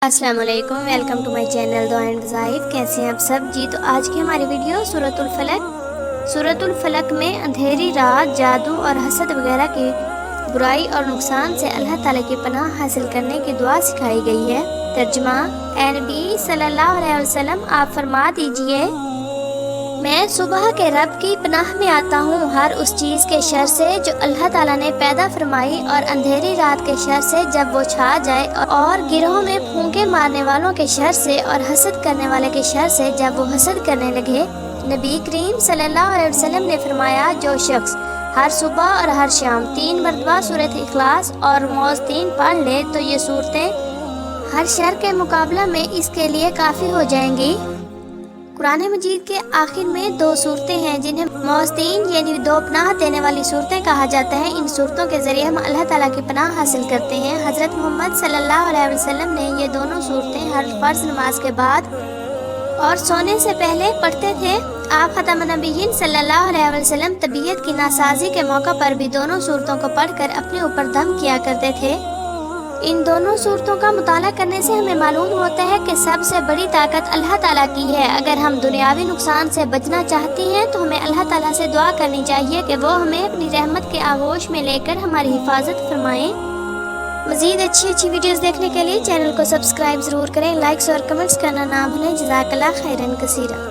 السلام علیکم، welcome to my channel دعا اینڈ وظائف۔ کیسے ہیں آپ سب؟ تو آج کی ہماری ویڈیو سورۃ الفلق میں اندھیری رات، جادو اور حسد وغیرہ کی برائی اور نقصان سے اللہ تعالیٰ کی پناہ حاصل کرنے کی دعا سکھائی گئی ہے۔ ترجمہ: اے نبی صلی اللہ علیہ وسلم، آپ فرما دیجئے، میں صبح کے رب کی پناہ میں آتا ہوں ہر اس چیز کے شر سے جو اللہ تعالیٰ نے پیدا فرمائی، اور اندھیری رات کے شر سے جب وہ چھا جائے، اور گروہوں میں پھونکے مارنے والوں کے شر سے، اور حسد کرنے والے کے شر سے جب وہ حسد کرنے لگے۔ نبی کریم صلی اللہ علیہ وسلم نے فرمایا، جو شخص ہر صبح اور ہر شام 3 مرتبہ سورۃ اخلاص اور معوذتین پڑھ لے تو یہ صورتیں ہر شر کے مقابلہ میں اس کے لیے کافی ہو جائیں گی۔ قرآن مجید کے آخر میں 2 صورتیں ہیں جنہیں معوذتین یعنی 2 پناہ دینے والی صورتیں کہا جاتا ہے۔ ان صورتوں کے ذریعے ہم اللہ تعالیٰ کی پناہ حاصل کرتے ہیں۔ حضرت محمد صلی اللہ علیہ وسلم نے یہ دونوں صورتیں ہر فرض نماز کے بعد اور سونے سے پہلے پڑھتے تھے۔ آپ ختم النبیین صلی اللہ علیہ وسلم طبیعت کی ناسازی کے موقع پر بھی دونوں صورتوں کو پڑھ کر اپنے اوپر دم کیا کرتے تھے۔ ان دونوں صورتوں کا مطالعہ کرنے سے ہمیں معلوم ہوتا ہے کہ سب سے بڑی طاقت اللہ تعالیٰ کی ہے۔ اگر ہم دنیاوی نقصان سے بچنا چاہتی ہیں تو ہمیں اللہ تعالیٰ سے دعا کرنی چاہیے کہ وہ ہمیں اپنی رحمت کے آغوش میں لے کر ہماری حفاظت فرمائیں۔ مزید اچھی ویڈیوز دیکھنے کے لیے چینل کو سبسکرائب ضرور کریں، لائکس اور کمنٹس کرنا نہ بھولیں۔ جزاک اللہ خیرا کثیرا۔